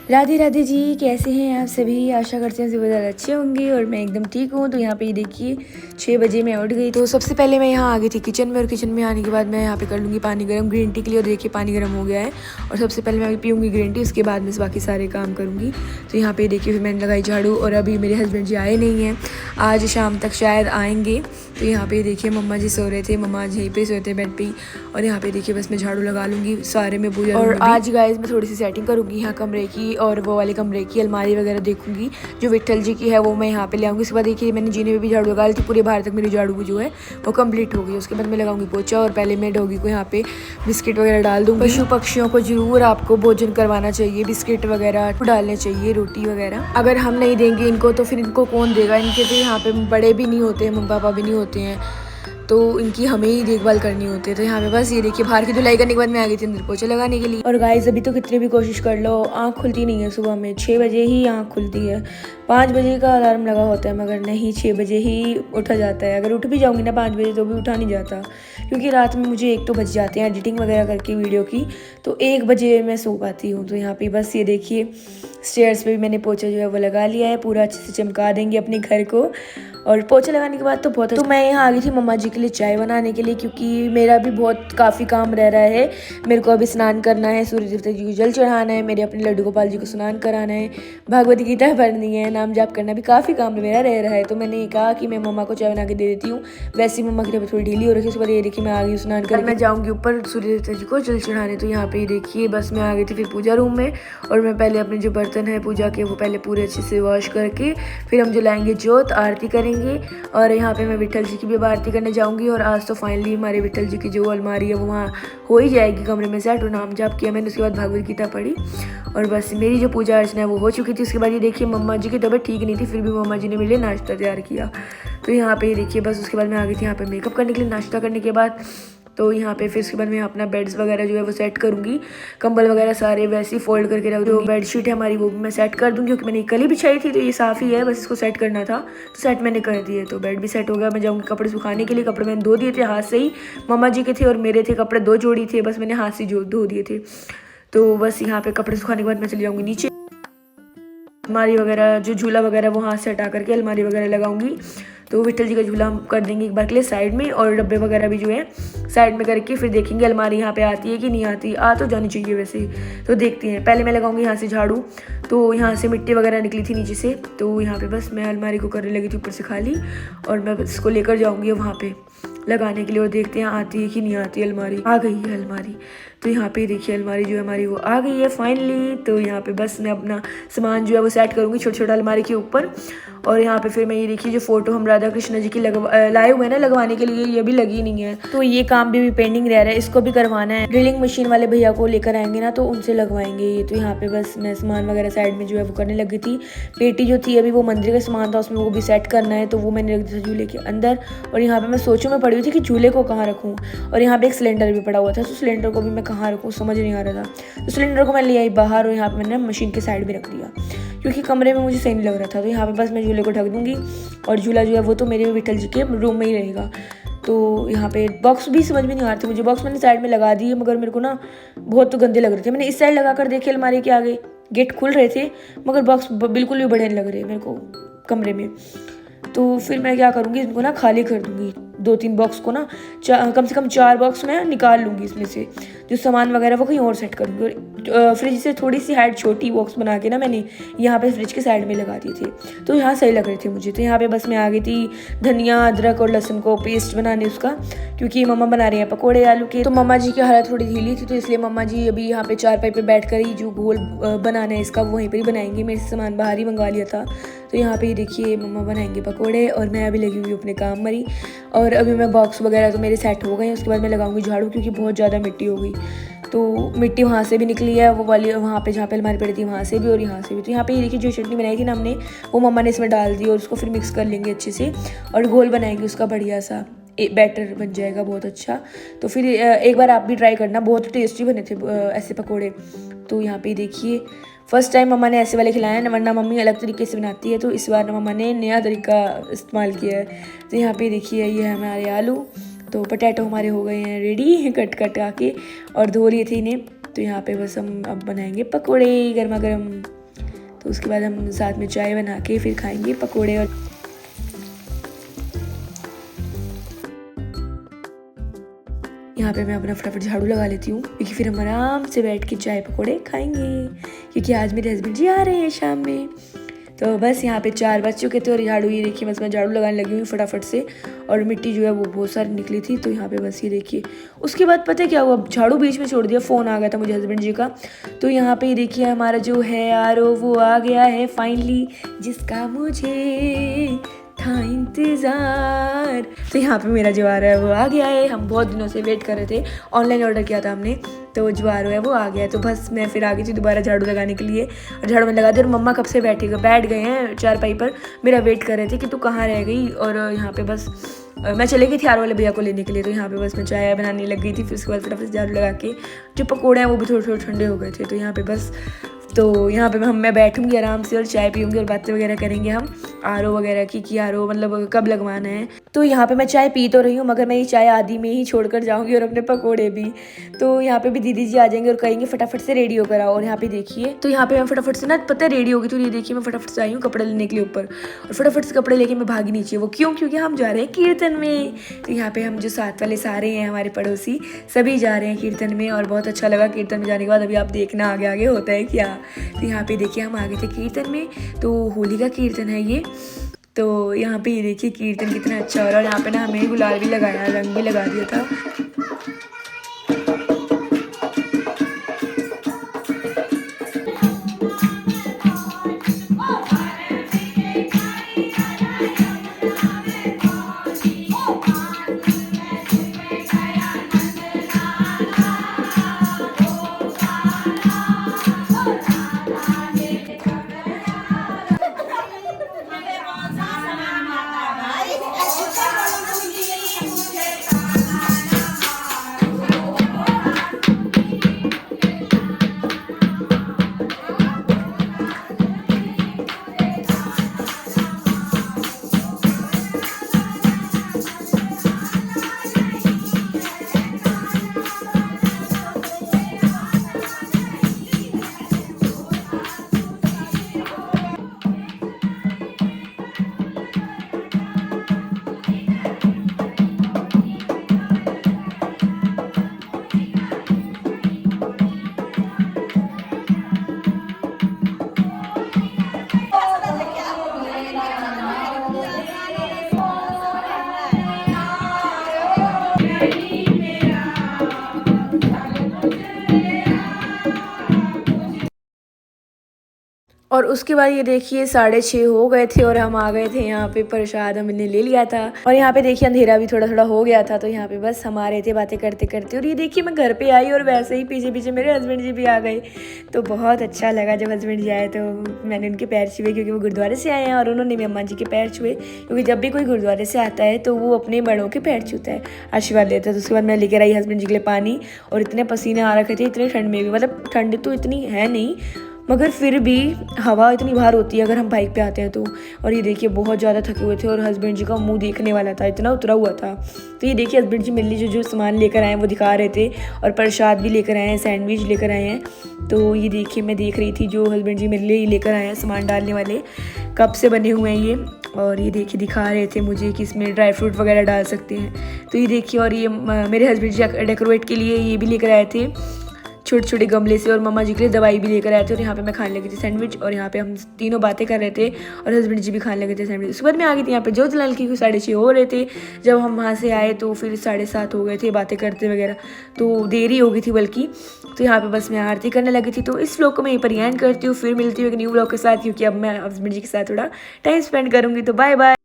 राधे राधे जी, कैसे हैं आप सभी। आशा करते हैं सभी ज़्यादा अच्छे होंगे और मैं एकदम ठीक हूँ। तो यहाँ पे देखिए 6 बजे मैं उठ गई। तो सबसे पहले मैं यहाँ आ गई थी किचन में, और किचन में आने के बाद मैं यहाँ पे कर लूँगी पानी गर्म ग्रीन टी के लिए। और देखिए पानी गर्म हो गया है, और सबसे पहले मैं पीऊँगी ग्रीन टी, उसके बाद मैं बाकी सारे काम करूँगी। तो यहाँ पे देखिए फिर मैंने लगाई झाड़ू, और अभी मेरे हस्बैंड जी आए नहीं हैं, आज शाम तक शायद आएँगे। तो यहाँ पे देखिए मम्मा जी सो रहे थे, मम्मा आज यहीं पे सोए थे बेड पे। और यहाँ पे देखिए बस मैं झाड़ू लगा लूँगी सारे में पूजा। और आज गाइस मैं थोड़ी सी सेटिंग करूँगी यहाँ कमरे की, और वो वाले कमरे की अलमारी वगैरह देखूंगी जो विट्ठल जी की है, वो मैं यहाँ पे ले आऊँगी। उसके बाद देखिए मैंने जीने में भी झाड़ू लगा ली थी, पूरे बाहर तक मेरी झाड़ू जो है वो कंप्लीट हो गई। उसके बाद मैं लगाऊंगी पोछा, और पहले मैं डॉगी को यहाँ पे बिस्किट वगैरह डाल दूँगी। पशु पक्षियों को जरूर आपको भोजन करवाना चाहिए, बिस्किट वगैरह डालने चाहिए, रोटी वगैरह। अगर हम नहीं देंगे इनको तो फिर इनको कौन देगा। इनके तो यहाँ पे बड़े भी नहीं होते हैं, मम्मी पापा भी नहीं होते हैं, तो इनकी हमें ही देखभाल करनी होती है। तो यहाँ पे बस ये देखिए बाहर की धुलाई करने के बाद मैं आ गई थी अंदर पोछा लगाने के लिए। और गाइस अभी तो कितनी भी कोशिश कर लो आँख खुलती नहीं है। सुबह में 6 बजे ही आँख खुलती है, 5 बजे का अलार्म लगा होता है, मगर नहीं 6 बजे ही उठा जाता है। अगर उठ भी जाऊँगी ना 5 बजे तो भी उठा नहीं जाता, क्योंकि रात में मुझे 1 तो बज जाते हैं एडिटिंग वगैरह करके वीडियो की, तो 1 बजे मैं सो पाती हूँ। तो यहाँ पे बस ये देखिए स्टेयर्स पे भी मैंने पोछा जो है वो लगा लिया है, पूरा अच्छे से चमका देंगे अपने घर को। और पोछा लगाने के बाद तो बहुत, तो मैं यहाँ आ गई थी मम्मा जी के लिए चाय बनाने के लिए, क्योंकि मेरा भी बहुत काफ़ी काम रह रहा है। मेरे को अभी स्नान करना है, सूर्य देवता जी को जल चढ़ाना है, मेरे अपने लड्डू गोपाल जी को स्नान कराना है, भागवत गीता पढ़नी है, नाम जाप करना भी काफ़ी काम मेरा रह रहा है। तो मैंने कहा कि मैं मम्मा को चाय बना के दे देती हूँ। वैसे ही मम्मा की तबीयत थोड़ी ढीली हो रखी है। उसके बाद ये देखिए मैं आ गई स्नान कर, मैं जाऊँगी ऊपर सूर्य देवता जी को जल चढ़ाने। तो यहाँ पे देखिए बस मैं आ गई थी फिर पूजा रूम में, और मैं पहले अपने जो बर्तन है पूजा के वो पहले पूरे अच्छे से वॉश करके फिर हम जलाएंगे जोत, आरती करेंगे। और यहाँ पे मैं विट्ठल जी की भी आरती करने जाऊँगी। और आज तो फाइनली हमारे विट्ठल जी की जो अलमारी है वो वहाँ हो ही जाएगी कमरे में सेट। और नाम जाप किया मैंने, उसके बाद भागवत गीता पढ़ी, और बस मेरी जो पूजा अर्चना है वो हो चुकी थी। उसके बाद ये देखिए मम्मा जी की तबीयत ठीक नहीं थी, फिर भी मम्मा जी ने मेरे लिए नाश्ता तैयार किया। तो यहाँ पे देखिए बस उसके बाद मैं आ गई थी यहाँ पे मेकअप करने के लिए, नाश्ता करने के बाद। तो यहाँ पे फिर उसके बाद मैं अपना बेड्स वगैरह जो है वो सेट करूँगी, कंबल वगैरह सारे वैसे ही फोल्ड करके रख दूँगी। जो बेडशीट है हमारी वो भी मैं सेट कर दूँगी, क्योंकि मैंने कल ही बिछाई थी तो ये साफ़ ही है, बस इसको सेट करना था, तो सेट मैंने कर दिए। तो बेड भी सेट हो गया। मैं जाऊँगी कपड़े सुखाने के लिए। कपड़े मैंने धो दिए थे हाथ से ही, मम्मा जी के थे और मेरे थे कपड़े, 2 जोड़ी थे, बस मैंने हाथ से जो धो दिए थे। तो बस यहाँ पे कपड़े सुखाने के बाद मैं चली जाऊँगी नीचे, अलमारी वगैरह जो झूला वगैरह वो हाथ से हटा करके अलमारी वगैरह लगाऊंगी। तो विट्ठल जी का झूला हम कर देंगे एक बार के लिए साइड में, और डब्बे वगैरह भी जो है साइड में करके फिर देखेंगे अलमारी यहाँ पे आती है कि नहीं आती। आ तो जानी चाहिए वैसे, तो देखते हैं। पहले मैं लगाऊंगी यहाँ से झाड़ू, तो यहाँ से मिट्टी वगैरह निकली थी नीचे से, तो यहाँ पे बस मैं अलमारी को करने लगी थी ऊपर से खाली, और मैं बस इसको लेकर जाऊँगी वहाँ पे लगाने के लिए, और देखते हैं आती है कि नहीं आती। अलमारी आ गई है अलमारी, तो यहाँ पे देखिए अलमारी जो है हमारी वो आ गई है फाइनली। तो यहाँ पे बस मैं अपना सामान जो है वो सेट करूँगी छोटा छोटा अलमारी के ऊपर। और यहाँ पे फिर मैं ये देखिए जो फोटो हम राधा कृष्ण जी की लाए हुए हैं ना लगवाने के लिए, ये भी लगी नहीं है, तो ये काम भी पेंडिंग रह रहा है, इसको भी करवाना है। ड्रिलिंग मशीन वाले भैया को लेकर आएंगे ना तो उनसे लगवाएंगे ये। तो यहाँ पे बस मैं सामान वगैरह साइड में जो है वो करने लगी थी। पेटी जो थी अभी वो मंदिर का सामान था, उसमें वो भी सेट करना है, तो वो मैंने रख दिया झूले के अंदर। और यहाँ पे मैं सोचूं में पड़ी हुई थी कि झूले को कहाँ रखूँ, और यहाँ पे एक सिलेंडर भी पड़ा हुआ था, तो सिलेंडर को भी मैं कहाँ रखूँ समझ नहीं आ रहा था। तो सिलेंडर को मैं ले आई बाहर, और यहाँ पे मैंने मशीन के साइड में रख दिया, क्योंकि कमरे में मुझे सही नहीं लग रहा था। तो यहाँ पे बस मैं झूले को ढक दूँगी, और झूला जो है वो तो मेरे विट्ठल जी के रूम में ही रहेगा। तो यहाँ पे बॉक्स भी समझ में नहीं आ रहे थे मुझे, बॉक्स मैंने साइड में लगा दिए, मगर मेरे को ना बहुत तो गंदे लग रहे थे। मैंने इस साइड लगा कर देखे अलमारी के आगे, गेट खुल रहे थे, मगर बॉक्स बिल्कुल भी बढ़िया नहीं लग रहे मेरे को कमरे में। तो फिर मैं क्या करूँगी, इनको ना खाली कर दूँगी, 2-3 बॉक्स को ना कम से कम 4 बॉक्स में निकाल लूँगी, इसमें से जो सामान वगैरह वो कहीं और सेट करूँगी। और फ्रिज से थोड़ी सी हाइट छोटी बॉक्स बना के ना मैंने यहाँ पे फ्रिज के साइड में लगा दिए थे, तो यहाँ सही लग रहे थे मुझे। तो यहाँ पे बस मैं आ गई थी धनिया अदरक और लहसुन को पेस्ट बनाने उसका, क्योंकि मम्मा बना रही हैं पकौड़े आलू के। तो मम्मा जी की हालत थोड़ी ढीली थी, तो इसलिए मम्मा जी अभी यहाँ पे चारपाई पे बैठ कर ही जो घोल बनाना है इसका वहीं पर ही बनाएंगे। मेरे से सामान बाहर ही मंगवा लिया था। तो यहाँ पे देखिए मम्मा बनाएंगे पकौड़े, और मैं अभी लगी हुई अपने काम मरी। और अभी मैं बॉक्स वगैरह तो मेरे सेट हो गए हैं। उसके बाद मैं लगाऊंगी झाड़ू, क्योंकि बहुत ज़्यादा मिट्टी हो गई। तो मिट्टी वहाँ से भी निकली है, वो वाली वहाँ पे जहाँ पे अलमारी पड़ी थी वहाँ से भी, और यहाँ से भी। तो यहाँ पे ये देखिए जो चटनी बनाई थी ना हमने, वो मम्मा ने इसमें डाल दी, और उसको फिर मिक्स कर लेंगे अच्छे से, और घोल बनाएंगे उसका बढ़िया सा, बैटर बन जाएगा बहुत अच्छा। तो फिर एक बार आप भी ट्राई करना, बहुत टेस्टी बने थे ऐसे पकौड़े। तो यहाँ पे देखिए फर्स्ट टाइम मम्मा ने ऐसे वाले खिलाए हैं, वरना मम्मी अलग तरीके से बनाती है, तो इस बार मम्मा ने नया तरीका इस्तेमाल किया है। तो यहाँ पे देखिए ये है हमारे आलू, तो पोटैटो हमारे हो गए हैं रेडी कट आके, और धो लिए थे इन्हें। तो यहाँ पे बस हम अब बनाएंगे पकौड़े गर्मा गर्म। तो उसके बाद हम साथ में चाय बना के फिर खाएंगे पकोड़े। और यहाँ पे मैं अपना फटाफट झाड़ू लगा लेती हूँ, क्योंकि फिर हम आराम से बैठ के चाय पकोड़े खाएंगे, क्योंकि आज मेरे हस्बैंड जी आ रहे हैं शाम में। तो बस यहाँ पे 4 बज चुके थे और झाड़ू ये देखिए बस मैं झाड़ू लगाने लगी हुई फटाफट से, और मिट्टी जो है वो बहुत सारी निकली थी। तो यहाँ पे बस ये देखिए, उसके बाद पता है क्या हुआ, झाड़ू बीच में छोड़ दिया, फ़ोन आ गया था मुझे हस्बैंड जी का। तो यहाँ पे ये देखिए हमारा जो है आरओ वो आ गया है फाइनली, जिसका मुझे था इंतज़ार। तो यहाँ पे मेरा जो आ रहा है वो आ गया है, हम बहुत दिनों से वेट कर रहे थे, ऑनलाइन ऑर्डर किया था हमने, तो जो आ रहा है वो आ गया है। तो बस मैं फिर आ गई थी दोबारा झाड़ू लगाने के लिए, और झाड़ू में लगा दी। और मम्मा कब से बैठ गए हैं चारपाई पर, मेरा वेट कर रहे थे कि तू कहाँ रह गई। और यहाँ पे बस मैं चली गई थी आर वाले भैया को लेने के लिए, तो यहाँ पे बस मैं चाय बनाने लग गई थी। फिर उसके बाद फटाफट झाड़ू लगा के जो पकोड़े हैं वो भी थोड़े थोड़े ठंडे हो गए थे। तो यहाँ पे बस तो यहाँ पे मैं बैठूंगी आराम से और चाय पीऊँगी और बातें वगैरह करेंगे हम आरओ वगैरह की आरओ मतलब कब लगवाना है। तो यहाँ पे मैं चाय पी तो रही हूँ, मगर मैं ये चाय आधी में ही छोड़कर जाऊँगी और अपने पकोड़े भी। तो यहाँ पे भी दीदी जी आ जाएंगे और कहेंगे फटाफट से रेडी होकर आओ। और यहाँ पे देखिए, तो यहाँ पे मैं फटाफट से ना पता है रेडी होगी, तो ये देखिए मैं फटाफट से आई हूँ कपड़े लेने के लिए ऊपर, और फटाफट से कपड़े लेके मैं भागी नीचे। वो क्यों? क्योंकि हम जा रहे हैं कीर्तन में। तो यहाँ पे हम जो साथ वाले सारे हैं हमारे पड़ोसी सभी जा रहे हैं कीर्तन में, और बहुत अच्छा लगा कीर्तन में जाने के बाद। अभी आप देखना आगे आगे होता है क्या। तो यहाँ पे देखिए हम आ गए थे कीर्तन में, तो होली का कीर्तन है ये। तो यहाँ पे ये देखिए कीर्तन कितना अच्छा हो रहा है, और यहाँ पे ना हमें गुलाल भी लगाया, रंग भी लगा दिया था। और उसके बाद ये देखिए 6:30 हो गए थे और हम आ गए थे यहाँ पे, प्रसाद हमने ले लिया था। और यहाँ पे देखिए अंधेरा भी थोड़ा थोड़ा हो गया था, तो यहाँ पे बस हम आ रहे थे बातें करते करते। और ये देखिए मैं घर पे आई और वैसे ही पीछे पीछे मेरे हस्बैंड जी भी आ गए। तो बहुत अच्छा लगा जब हस्बैंड जी आए, तो मैंने उनके पैर छुए, क्योंकि वो गुरुद्वारे से आए हैं, और उन्होंने भी अम्मा जी के पैर छुए, क्योंकि जब भी कोई गुरुद्वारे से आता है तो वो अपने बड़ों के पैर छूता है, आशीर्वाद लेता है। तो उसके बाद मैं लेकर आई हस्बैंड जी के लिए पानी, और इतने पसीने आ रखे थे, इतने ठंड में भी, मतलब ठंड तो इतनी है नहीं मगर फिर भी हवा इतनी बाहर होती है अगर हम बाइक पे आते हैं तो। और ये देखिए बहुत ज़्यादा थके हुए थे, और हस्बैंड जी का मुंह देखने वाला था, इतना उतरा हुआ था। तो ये देखिए हस्बैंड जी मेरे लिए जो सामान लेकर आए हैं वो दिखा रहे थे, और प्रसाद भी लेकर आए हैं, सैंडविच लेकर आए हैं। तो ये देखिए मैं देख रही थी जो हस्बैंड जी मेरे लिए लेकर आए हैं सामान डालने वाले, कप से बने हुए हैं ये। और ये देखिए दिखा रहे थे मुझे कि इसमें ड्राई फ्रूट वगैरह डाल सकते हैं। तो ये देखिए, और ये मेरे हस्बैंड जी डेकोरेट के लिए ये भी लेकर आए थे छोटे छोटे गमले से, और मम्मा जी के लिए दवाई भी लेकर आए थे। और यहाँ पे मैं खाने लगी थी सैंडविच, और यहाँ पे हम तीनों बातें कर रहे थे, और हस्बैंड जी भी खाने लगे थे सैंडविच। उसके बाद मैं आ गई थी यहाँ पे ज्योत जलाल की, 6:30 हो रहे थे जब हम वहाँ से आए, तो फिर 7:30 हो गए थे बातें करते वगैरह, तो देरी हो गई थी बल्कि। तो यहाँ पे बस मैं आरती करने लगी थी। तो इस व्लॉग को मैं यहीं पर एंड करती हूँ, फिर मिलती हूँ एक न्यू व्लॉग के साथ, क्योंकि अब मैं हस्बैंड जी के साथ थोड़ा टाइम स्पेंड करूँगी। तो बाय बाय।